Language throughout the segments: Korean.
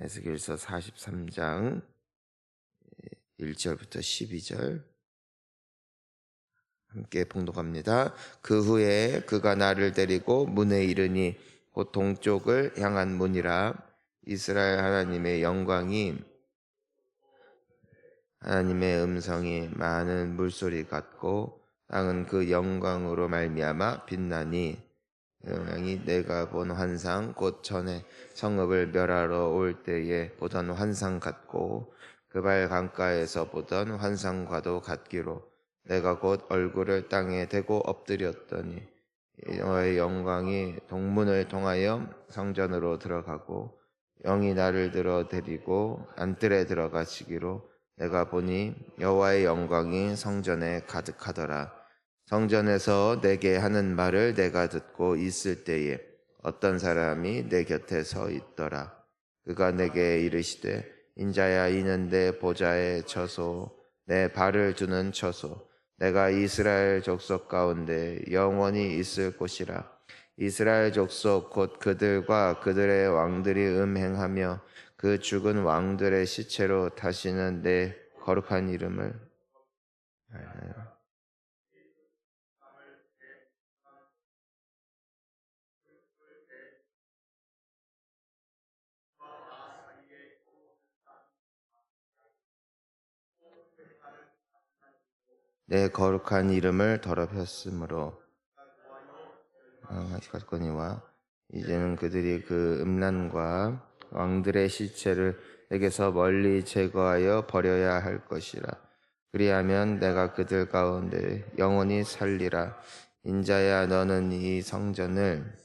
에스겔서 43장 1절부터 12절 함께 봉독합니다. 그 후에 그가 나를 데리고 문에 이르니 곧 동쪽을 향한 문이라. 이스라엘 하나님의 영광이, 하나님의 음성이 많은 물소리 같고 땅은 그 영광으로 말미암아 빛나니, 영광이 내가 본 환상 곧 전에 성읍을 멸하러 올 때에 보던 환상 같고 그 발 강가에서 보던 환상과도 같기로 내가 곧 얼굴을 땅에 대고 엎드렸더니 여호와의 영광이 동문을 통하여 성전으로 들어가고 영이 나를 들어 데리고 안뜰에 들어가시기로 내가 보니 여호와의 영광이 성전에 가득하더라. 성전에서 내게 하는 말을 내가 듣고 있을 때에 어떤 사람이 내 곁에 서 있더라. 그가 내게 이르시되 인자야, 이는 내 보좌의 처소, 내 발을 두는 처소, 내가 이스라엘 족속 가운데 영원히 있을 곳이라. 이스라엘 족속 곧 그들과 그들의 왕들이 음행하며 그 죽은 왕들의 시체로 다시는 내 거룩한 이름을 내 거룩한 이름을 더럽혔으므로 하셨거니와 이제는 그들이 그 음란과 왕들의 시체를 내게서 멀리 제거하여 버려야 할 것이라. 그리하면 내가 그들 가운데 영원히 살리라. 인자야, 너는 이 성전을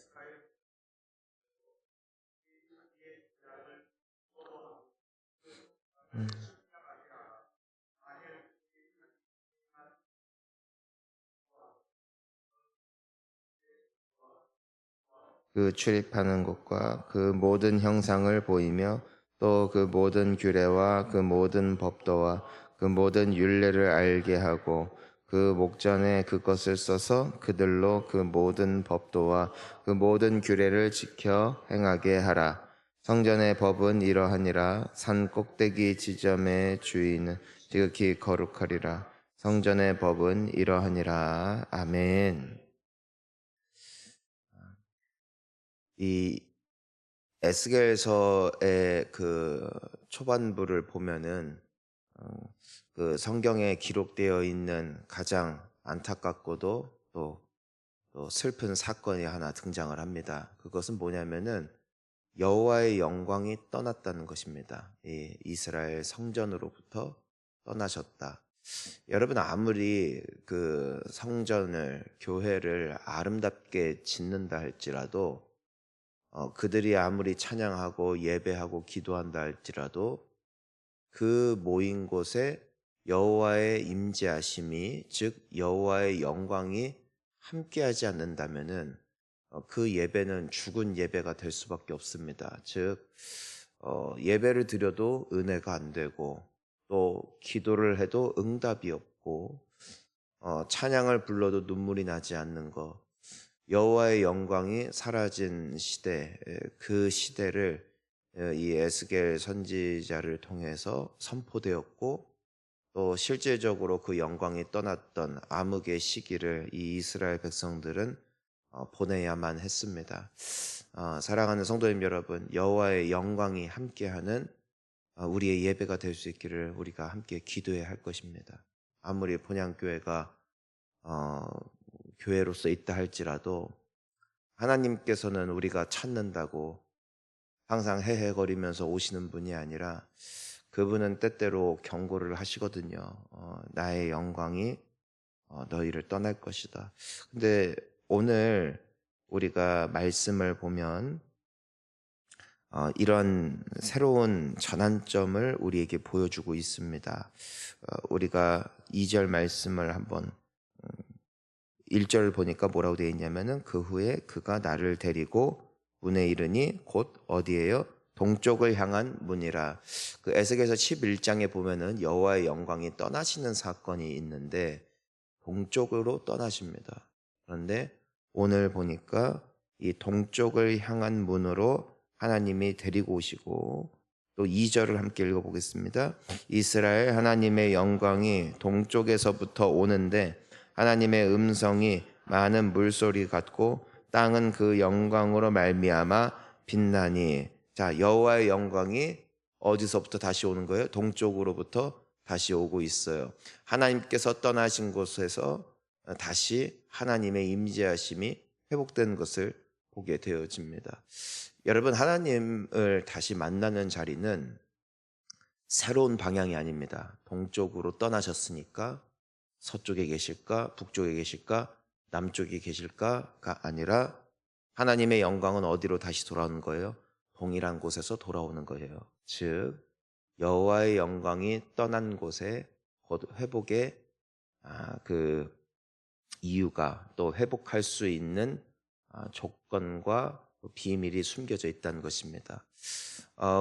그 출입하는 곳과 그 모든 형상을 보이며 또 그 모든 규례와 그 모든 법도와 그 모든 율례를 알게 하고 그 목전에 그것을 써서 그들로 그 모든 법도와 그 모든 규례를 지켜 행하게 하라. 성전의 법은 이러하니라. 산 꼭대기 지점의 주인은 지극히 거룩하리라. 성전의 법은 이러하니라. 아멘. 이 에스겔서의 그 초반부를 보면은 그 성경에 기록되어 있는 가장 안타깝고도 또 슬픈 사건이 하나 등장을 합니다. 그것은 뭐냐면은 여호와의 영광이 떠났다는 것입니다. 이 이스라엘 성전으로부터 떠나셨다. 여러분, 아무리 그 성전을, 교회를 아름답게 짓는다 할지라도 그들이 아무리 찬양하고 예배하고 기도한다 할지라도 그 모인 곳에 여호와의 임재하심이, 즉 여호와의 영광이 함께하지 않는다면은 그 예배는 죽은 예배가 될 수밖에 없습니다. 즉 예배를 드려도 은혜가 안 되고 또 기도를 해도 응답이 없고 찬양을 불러도 눈물이 나지 않는 것, 여호와의 영광이 사라진 시대, 그 시대를 이 에스겔 선지자를 통해서 선포되었고 또 실제적으로 그 영광이 떠났던 암흑의 시기를 이 이스라엘 백성들은 보내야만 했습니다. 사랑하는 성도님 여러분, 여호와의 영광이 함께하는 우리의 예배가 될 수 있기를 우리가 함께 기도해야 할 것입니다. 아무리 본향교회가 교회로서 있다 할지라도 하나님께서는 우리가 찾는다고 항상 헤헤거리면서 오시는 분이 아니라 그분은 때때로 경고를 하시거든요. 나의 영광이 너희를 떠날 것이다. 근데 오늘 우리가 말씀을 보면 이런 새로운 전환점을 우리에게 보여주고 있습니다. 우리가 2절 말씀을 한번 1절 보니까 뭐라고 되어 있냐면은 그 후에 그가 나를 데리고 문에 이르니 곧 어디예요? 동쪽을 향한 문이라. 그 에스겔서 11장에 보면은 여호와의 영광이 떠나시는 사건이 있는데 동쪽으로 떠나십니다. 그런데 오늘 보니까 이 동쪽을 향한 문으로 하나님이 데리고 오시고 또 2절을 함께 읽어보겠습니다. 이스라엘 하나님의 영광이 동쪽에서부터 오는데 하나님의 음성이 많은 물소리 같고 땅은 그 영광으로 말미암아 빛나니. 자, 여호와의 영광이 어디서부터 다시 오는 거예요? 동쪽으로부터 다시 오고 있어요. 하나님께서 떠나신 곳에서 다시 하나님의 임재하심이 회복된 것을 보게 되어집니다. 여러분, 하나님을 다시 만나는 자리는 새로운 방향이 아닙니다. 동쪽으로 떠나셨으니까 서쪽에 계실까, 북쪽에 계실까, 남쪽에 계실까가 아니라 하나님의 영광은 어디로 다시 돌아오는 거예요? 동일한 곳에서 돌아오는 거예요. 즉 여호와의 영광이 떠난 곳에 회복의 그 이유가, 또 회복할 수 있는 조건과 비밀이 숨겨져 있다는 것입니다.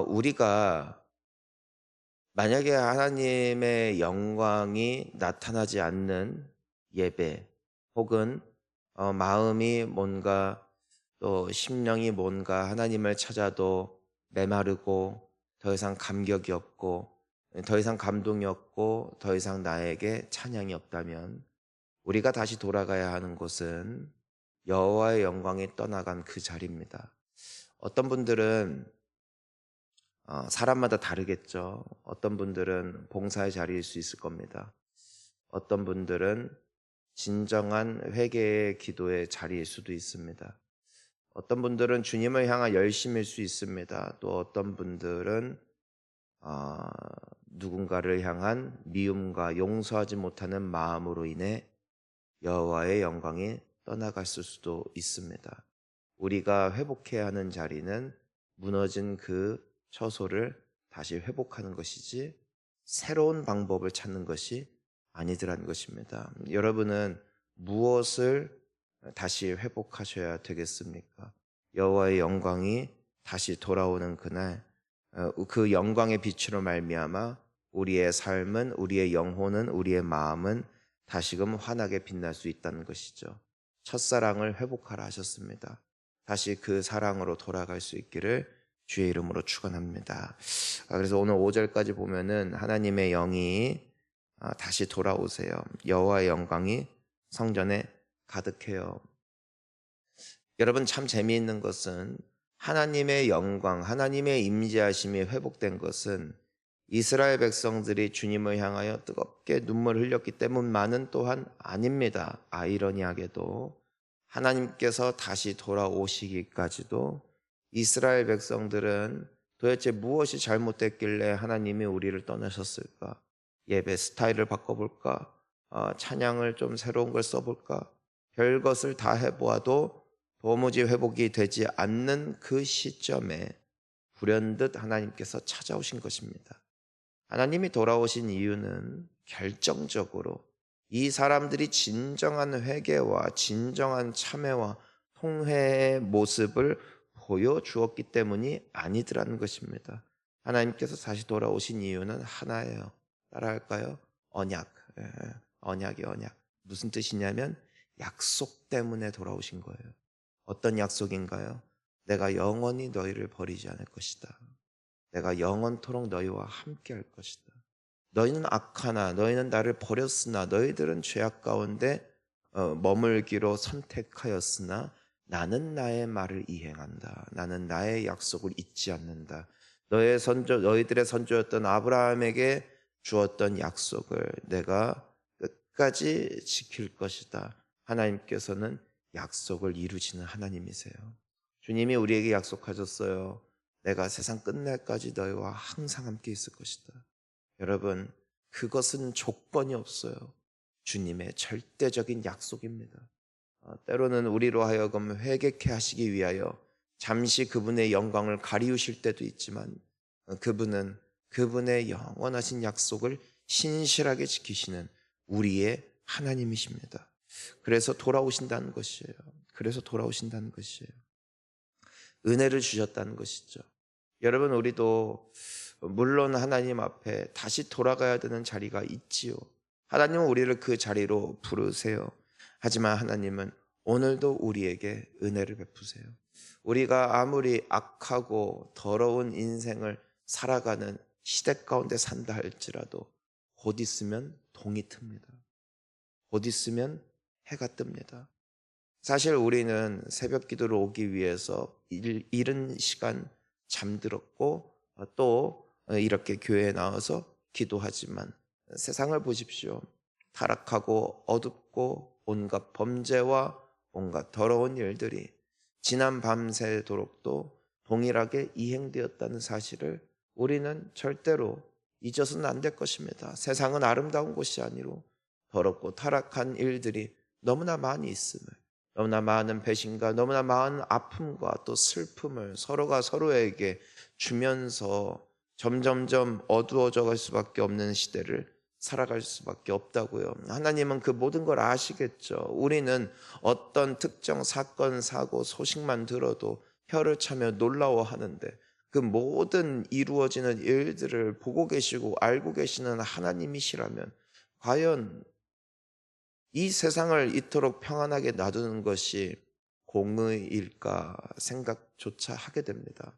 우리가 만약에 하나님의 영광이 나타나지 않는 예배, 혹은 마음이 뭔가, 또 심령이 뭔가 하나님을 찾아도 메마르고 더 이상 감격이 없고 더 이상 감동이 없고 더 이상 나에게 찬양이 없다면, 우리가 다시 돌아가야 하는 곳은 여호와의 영광이 떠나간 그 자리입니다. 어떤 분들은 사람마다 다르겠죠. 어떤 분들은 봉사의 자리일 수 있을 겁니다. 어떤 분들은 진정한 회개의 기도의 자리일 수도 있습니다. 어떤 분들은 주님을 향한 열심일 수 있습니다. 또 어떤 분들은 누군가를 향한 미움과 용서하지 못하는 마음으로 인해 여호와의 영광이 떠나갔을 수도 있습니다. 우리가 회복해야 하는 자리는 무너진 그 처소를 다시 회복하는 것이지 새로운 방법을 찾는 것이 아니더라는 것입니다. 여러분은 무엇을 다시 회복하셔야 되겠습니까? 여호와의 영광이 다시 돌아오는 그날, 그 영광의 빛으로 말미암아 우리의 삶은, 우리의 영혼은, 우리의 마음은 다시금 환하게 빛날 수 있다는 것이죠. 첫사랑을 회복하라 하셨습니다. 다시 그 사랑으로 돌아갈 수 있기를 주의 이름으로 축원합니다. 그래서 오늘 5절까지 보면은 하나님의 영이 다시 돌아오세요. 여호와의 영광이 성전에 가득해요. 여러분, 참 재미있는 것은 하나님의 영광, 하나님의 임재하심이 회복된 것은 이스라엘 백성들이 주님을 향하여 뜨겁게 눈물을 흘렸기 때문만은 또한 아닙니다. 아이러니하게도 하나님께서 다시 돌아오시기까지도 이스라엘 백성들은 도대체 무엇이 잘못됐길래 하나님이 우리를 떠나셨을까? 예배 스타일을 바꿔볼까? 찬양을 좀 새로운 걸 써볼까? 별것을 다 해보아도 도무지 회복이 되지 않는 그 시점에 불현듯 하나님께서 찾아오신 것입니다. 하나님이 돌아오신 이유는 결정적으로 이 사람들이 진정한 회개와 진정한 참회와 통회의 모습을 보여주었기 때문이 아니더라는 것입니다. 하나님께서 다시 돌아오신 이유는 하나예요. 따라할까요? 언약. 언약이 언약. 무슨 뜻이냐면 약속 때문에 돌아오신 거예요. 어떤 약속인가요? 내가 영원히 너희를 버리지 않을 것이다. 내가 영원토록 너희와 함께 할 것이다. 너희는 악하나 너희는 나를 버렸으나 너희들은 죄악 가운데 머물기로 선택하였으나 나는 나의 말을 이행한다. 나는 나의 약속을 잊지 않는다. 너희들의 선조였던 아브라함에게 주었던 약속을 내가 끝까지 지킬 것이다. 하나님께서는 약속을 이루시는 하나님이세요. 주님이 우리에게 약속하셨어요. 내가 세상 끝날까지 너희와 항상 함께 있을 것이다. 여러분, 그것은 조건이 없어요. 주님의 절대적인 약속입니다. 때로는 우리로 하여금 회개케 하시기 위하여 잠시 그분의 영광을 가리우실 때도 있지만 그분은 그분의 영원하신 약속을 신실하게 지키시는 우리의 하나님이십니다. 그래서 돌아오신다는 것이에요. 그래서 돌아오신다는 것이에요. 은혜를 주셨다는 것이죠. 여러분, 우리도 물론 하나님 앞에 다시 돌아가야 되는 자리가 있지요. 하나님은 우리를 그 자리로 부르세요. 하지만 하나님은 오늘도 우리에게 은혜를 베푸세요. 우리가 아무리 악하고 더러운 인생을 살아가는 시대 가운데 산다 할지라도 곧 있으면 동이 틉니다. 곧 있으면 해가 뜹니다. 사실 우리는 새벽 기도를 오기 위해서 이른 시간 잠들었고 또 이렇게 교회에 나와서 기도하지만 세상을 보십시오. 타락하고 어둡고 온갖 범죄와 온갖 더러운 일들이 지난 밤새도록도 동일하게 이행되었다는 사실을 우리는 절대로 잊어서는 안 될 것입니다. 세상은 아름다운 곳이 아니로 더럽고 타락한 일들이 너무나 많이 있음을, 너무나 많은 배신과 너무나 많은 아픔과 또 슬픔을 서로가 서로에게 주면서 점점점 어두워져 갈 수밖에 없는 시대를 살아갈 수밖에 없다고요. 하나님은 그 모든 걸 아시겠죠. 우리는 어떤 특정 사건, 사고, 소식만 들어도 혀를 차며 놀라워하는데 그 모든 이루어지는 일들을 보고 계시고 알고 계시는 하나님이시라면 과연 이 세상을 이토록 평안하게 놔두는 것이 공의일까 생각조차 하게 됩니다.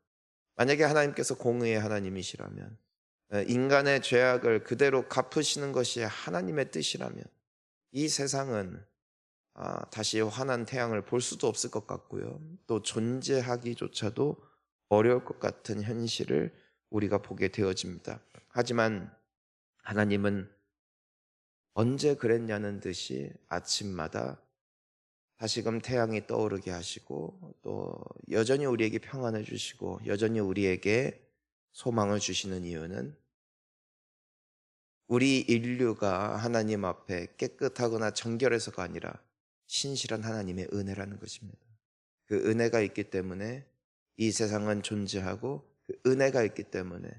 만약에 하나님께서 공의의 하나님이시라면, 인간의 죄악을 그대로 갚으시는 것이 하나님의 뜻이라면 이 세상은 다시 환한 태양을 볼 수도 없을 것 같고요. 또 존재하기조차도 어려울 것 같은 현실을 우리가 보게 되어집니다. 하지만 하나님은 언제 그랬냐는 듯이 아침마다 다시금 태양이 떠오르게 하시고 또 여전히 우리에게 평안을 주시고 여전히 우리에게 소망을 주시는 이유는 우리 인류가 하나님 앞에 깨끗하거나 정결해서가 아니라 신실한 하나님의 은혜라는 것입니다. 그 은혜가 있기 때문에 이 세상은 존재하고 그 은혜가 있기 때문에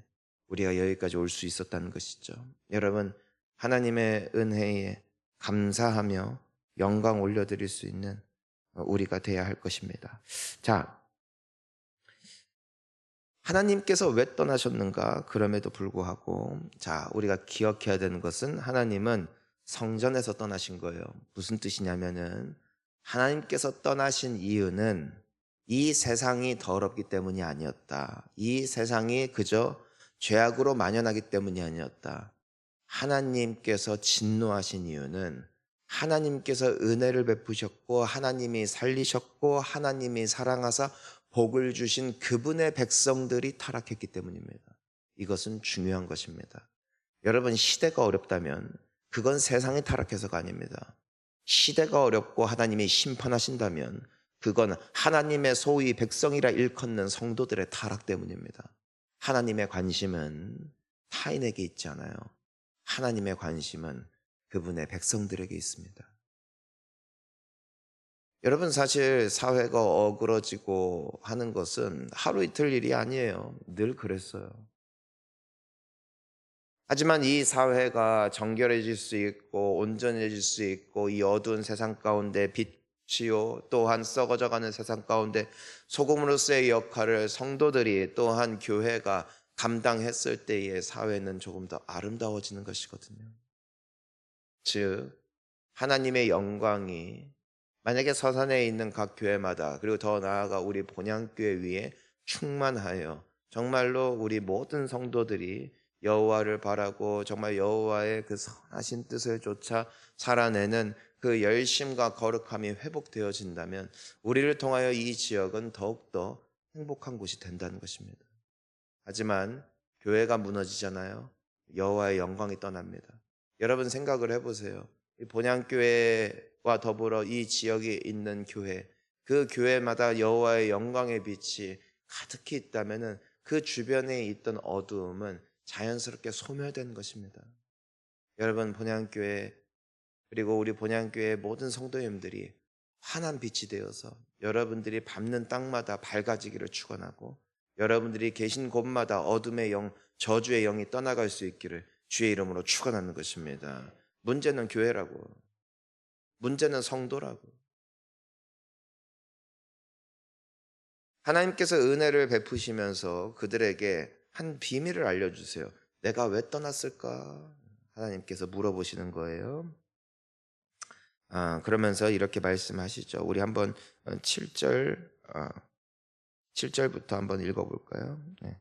우리가 여기까지 올 수 있었다는 것이죠. 여러분, 하나님의 은혜에 감사하며 영광 올려드릴 수 있는 우리가 돼야 할 것입니다. 자, 하나님께서 왜 떠나셨는가? 그럼에도 불구하고 우리가 기억해야 되는 것은 하나님은 성전에서 떠나신 거예요. 무슨 뜻이냐면은 하나님께서 떠나신 이유는 이 세상이 더럽기 때문이 아니었다. 이 세상이 그저 죄악으로 만연하기 때문이 아니었다. 하나님께서 진노하신 이유는 하나님께서 은혜를 베푸셨고 하나님이 살리셨고 하나님이 사랑하사 복을 주신 그분의 백성들이 타락했기 때문입니다. 이것은 중요한 것입니다. 여러분, 시대가 어렵다면 그건 세상이 타락해서가 아닙니다. 시대가 어렵고 하나님이 심판하신다면 그건 하나님의 소위 백성이라 일컫는 성도들의 타락 때문입니다. 하나님의 관심은 타인에게 있지 않아요. 하나님의 관심은 그분의 백성들에게 있습니다. 여러분, 사실 사회가 어그러지고 하는 것은 하루 이틀 일이 아니에요. 늘 그랬어요. 하지만 이 사회가 정결해질 수 있고 온전해질 수 있고 이 어두운 세상 가운데 빛이요 또한 썩어져가는 세상 가운데 소금으로서의 역할을 성도들이 또한 교회가 감당했을 때의 사회는 조금 더 아름다워지는 것이거든요. 즉 하나님의 영광이 만약에 서산에 있는 각 교회마다 그리고 더 나아가 우리 본향교회 위에 충만하여 정말로 우리 모든 성도들이 여호와를 바라고 정말 여호와의 그 선하신 뜻을 쫓아 살아내는 그 열심과 거룩함이 회복되어진다면 우리를 통하여 이 지역은 더욱더 행복한 곳이 된다는 것입니다. 하지만 교회가 무너지잖아요. 여호와의 영광이 떠납니다. 여러분 생각을 해보세요. 이 본향교회와 더불어 이 지역에 있는 교회, 그 교회마다 여호와의 영광의 빛이 가득히 있다면 그 주변에 있던 어두움은 자연스럽게 소멸된 것입니다. 여러분, 본향교회 그리고 우리 본향교회 모든 성도님들이 환한 빛이 되어서 여러분들이 밟는 땅마다 밝아지기를 축원하고 여러분들이 계신 곳마다 어둠의 영, 저주의 영이 떠나갈 수 있기를 주의 이름으로 축원하는 것입니다. 문제는 교회라고. 문제는 성도라고. 하나님께서 은혜를 베푸시면서 그들에게 한 비밀을 알려주세요. 내가 왜 떠났을까? 하나님께서 물어보시는 거예요. 그러면서 이렇게 말씀하시죠. 우리 한번 7절부터 한번 읽어볼까요? 네.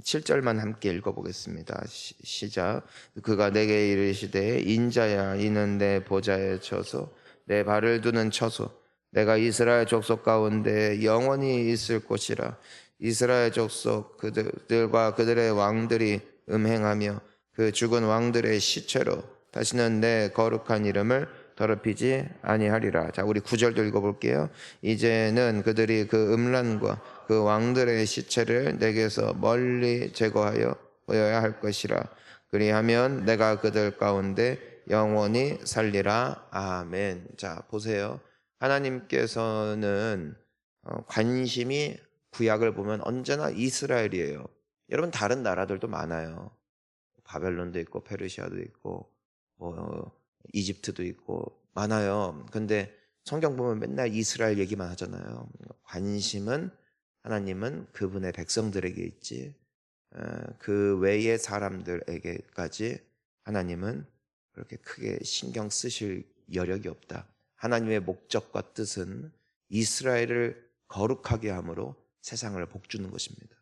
7절만 함께 읽어보겠습니다. 시작. 그가 내게 이르시되 인자야 이는 내 보좌에 처소 내 발을 두는 처소 내가 이스라엘 족속 가운데 영원히 있을 곳이라. 이스라엘 족속 그들과 그들의 왕들이 음행하며 그 죽은 왕들의 시체로 다시는 내 거룩한 이름을 더럽히지 아니하리라. 자, 우리 9절도 읽어볼게요. 이제는 그들이 그 음란과 그 왕들의 시체를 내게서 멀리 제거하여 보여야 할 것이라. 그리하면 내가 그들 가운데 영원히 살리라. 아멘. 자, 보세요. 하나님께서는 관심이 구약을 보면 언제나 이스라엘이에요. 여러분 다른 나라들도 많아요. 바벨론도 있고 페르시아도 있고 뭐 이집트도 있고 많아요. 근데 성경 보면 맨날 이스라엘 얘기만 하잖아요. 관심은 하나님은 그분의 백성들에게 있지 그 외의 사람들에게까지 하나님은 그렇게 크게 신경 쓰실 여력이 없다. 하나님의 목적과 뜻은 이스라엘을 거룩하게 함으로 세상을 복주는 것입니다.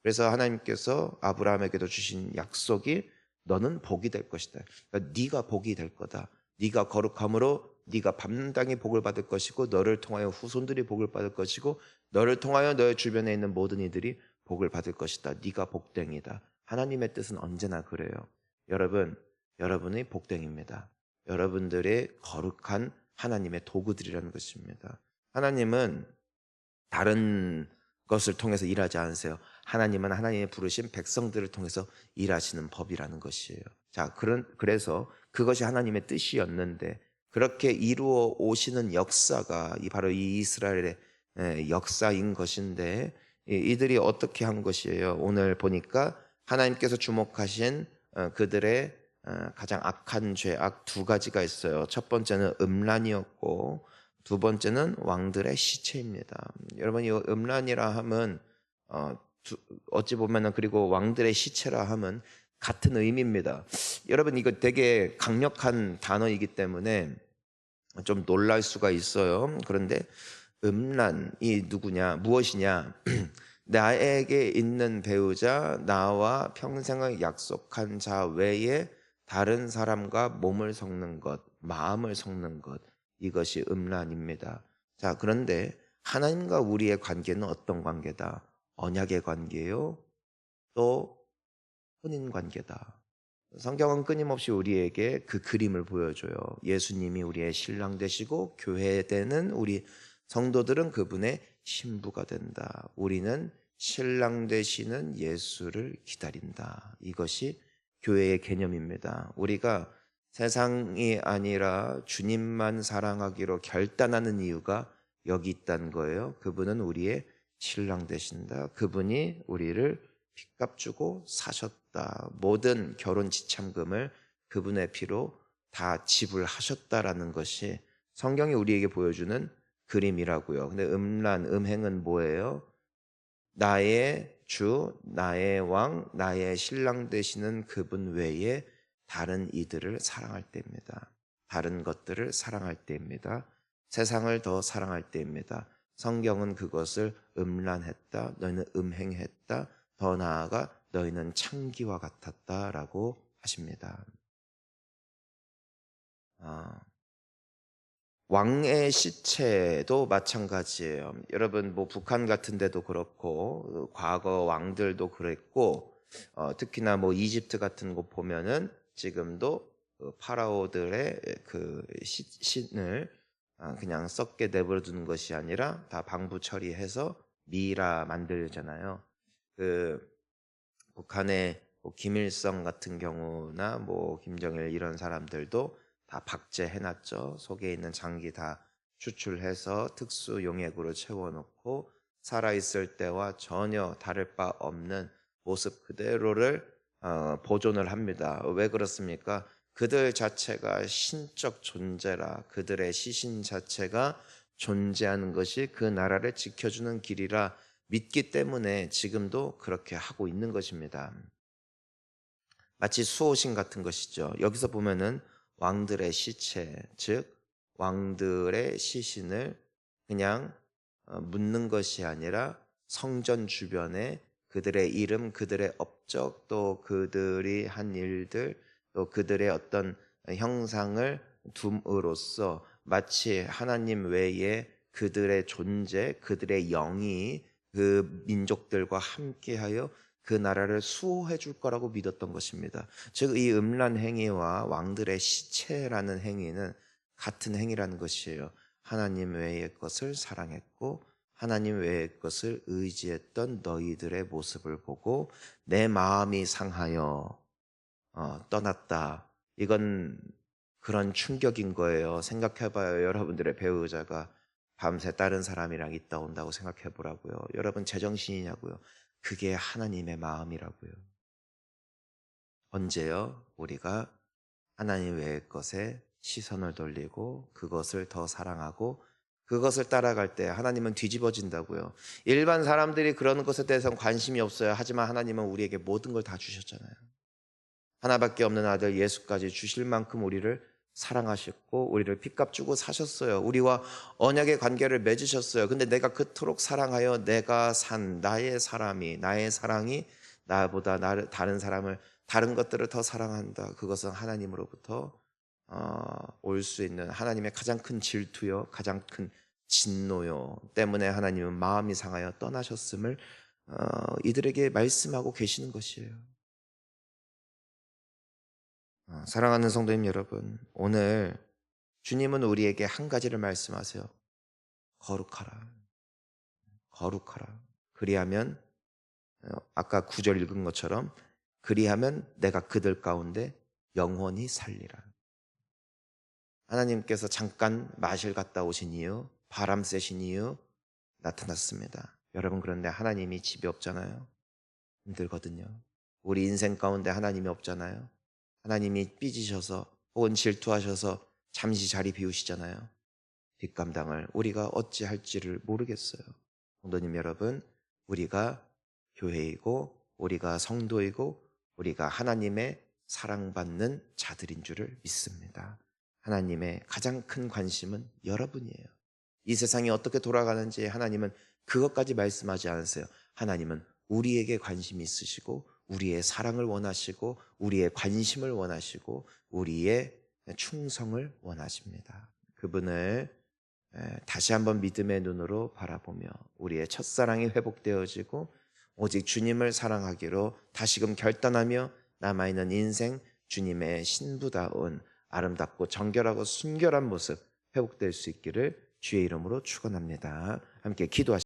그래서 하나님께서 아브라함에게도 주신 약속이 너는 복이 될 것이다. 그러니까 네가 복이 될 거다. 네가 거룩함으로 네가 반당히 복을 받을 것이고 너를 통하여 후손들이 복을 받을 것이고 너를 통하여 너의 주변에 있는 모든 이들이 복을 받을 것이다. 네가 복댕이다. 하나님의 뜻은 언제나 그래요. 여러분이 복댕입니다. 여러분들의 거룩한 하나님의 도구들이라는 것입니다. 하나님은 다른 것을 통해서 일하지 않으세요. 하나님은 하나님의 부르신 백성들을 통해서 일하시는 법이라는 것이에요. 자, 그래서 그것이 하나님의 뜻이었는데 그렇게 이루어 오시는 역사가 바로 이 이스라엘의 역사인 것인데 이들이 어떻게 한 것이에요? 오늘 보니까 하나님께서 주목하신 그들의 가장 악한 죄악 두 가지가 있어요. 첫 번째는 음란이었고 두 번째는 왕들의 시체입니다. 여러분 이 음란이라 함은 어찌 보면은 그리고 왕들의 시체라 함은 같은 의미입니다. 여러분 이거 되게 강력한 단어이기 때문에 좀 놀랄 수가 있어요. 그런데 음란이 무엇이냐? 나에게 있는 배우자, 나와 평생을 약속한 자 외에 다른 사람과 몸을 섞는 것, 마음을 섞는 것, 이것이 음란입니다. 자, 그런데 하나님과 우리의 관계는 어떤 관계다? 언약의 관계요, 또 혼인 관계다. 성경은 끊임없이 우리에게 그 그림을 보여줘요. 예수님이 우리의 신랑 되시고 교회 되는 우리 성도들은 그분의 신부가 된다. 우리는 신랑 되시는 예수를 기다린다. 이것이 교회의 개념입니다. 우리가 세상이 아니라 주님만 사랑하기로 결단하는 이유가 여기 있다는 거예요. 그분은 우리의 신랑 되신다. 그분이 우리를 핏값 주고 사셨다. 모든 결혼 지참금을 그분의 피로 다 지불하셨다라는 것이 성경이 우리에게 보여주는 그림이라고요. 근데 음행은 뭐예요? 나의 주, 나의 왕, 나의 신랑 되시는 그분 외에 다른 이들을 사랑할 때입니다. 다른 것들을 사랑할 때입니다. 세상을 더 사랑할 때입니다. 성경은 그것을 음란했다, 너희는 음행했다, 더 나아가 너희는 창기와 같았다라고 하십니다. 왕의 시체도 마찬가지예요. 여러분 뭐 북한 같은 데도 그렇고 과거 왕들도 그랬고 특히나 뭐 이집트 같은 곳 보면은 지금도 파라오들의 그 신을 그냥 썩게 내버려 두는 것이 아니라 다 방부 처리해서 미이라 만들잖아요. 그 북한의 뭐 김일성 같은 경우나 뭐 김정일 이런 사람들도 다 박제해놨죠. 속에 있는 장기 다 추출해서 특수 용액으로 채워놓고 살아있을 때와 전혀 다를 바 없는 모습 그대로를 보존을 합니다. 왜 그렇습니까? 그들 자체가 신적 존재라, 그들의 시신 자체가 존재하는 것이 그 나라를 지켜주는 길이라 믿기 때문에 지금도 그렇게 하고 있는 것입니다. 마치 수호신 같은 것이죠. 여기서 보면은 왕들의 시체, 즉 왕들의 시신을 그냥 묻는 것이 아니라 성전 주변에 그들의 이름, 그들의 업적, 또 그들이 한 일들, 또 그들의 어떤 형상을 둠으로써 마치 하나님 외에 그들의 존재, 그들의 영이 그 민족들과 함께하여 그 나라를 수호해 줄 거라고 믿었던 것입니다. 즉 이 음란 행위와 왕들의 시체라는 행위는 같은 행위라는 것이에요. 하나님 외의 것을 사랑했고 하나님 외의 것을 의지했던 너희들의 모습을 보고 내 마음이 상하여 떠났다. 이건 그런 충격인 거예요. 생각해봐요. 여러분들의 배우자가 밤새 다른 사람이랑 있다 온다고 생각해보라고요. 여러분 제정신이냐고요. 그게 하나님의 마음이라고요. 언제요? 우리가 하나님 외의 것에 시선을 돌리고 그것을 더 사랑하고 그것을 따라갈 때 하나님은 뒤집어진다고요. 일반 사람들이 그런 것에 대해서는 관심이 없어요. 하지만 하나님은 우리에게 모든 걸 다 주셨잖아요. 하나밖에 없는 아들 예수까지 주실 만큼 우리를 사랑하셨고 우리를 핏값 주고 사셨어요. 우리와 언약의 관계를 맺으셨어요. 근데 내가 그토록 사랑하여 내가 산 나의 사랑이 나보다 다른 사람을 다른 것들을 더 사랑한다. 그것은 하나님으로부터 올 수 있는 하나님의 가장 큰 질투요, 가장 큰 진노요 때문에 하나님은 마음이 상하여 떠나셨음을 이들에게 말씀하고 계시는 것이에요. 사랑하는 성도님 여러분, 오늘 주님은 우리에게 한 가지를 말씀하세요. 거룩하라. 거룩하라. 그리하면 아까 9절 읽은 것처럼 그리하면 내가 그들 가운데 영원히 살리라. 하나님께서 잠깐 마실 갔다 오신 이유, 바람 쐬신 이유 나타났습니다. 여러분 그런데 하나님이 집에 없잖아요. 힘들거든요. 우리 인생 가운데 하나님이 없잖아요. 하나님이 삐지셔서 혹은 질투하셔서 잠시 자리 비우시잖아요. 뒷감당을 우리가 어찌할지를 모르겠어요. 성도님 여러분, 우리가 교회이고 우리가 성도이고 우리가 하나님의 사랑받는 자들인 줄을 믿습니다. 하나님의 가장 큰 관심은 여러분이에요. 이 세상이 어떻게 돌아가는지 하나님은 그것까지 말씀하지 않으세요. 하나님은 우리에게 관심이 있으시고 우리의 사랑을 원하시고 우리의 관심을 원하시고 우리의 충성을 원하십니다. 그분을 다시 한번 믿음의 눈으로 바라보며 우리의 첫사랑이 회복되어지고 오직 주님을 사랑하기로 다시금 결단하며 남아있는 인생 주님의 신부다운 아름답고 정결하고 순결한 모습 회복될 수 있기를 주의 이름으로 축원합니다. 함께 기도하시겠습니다.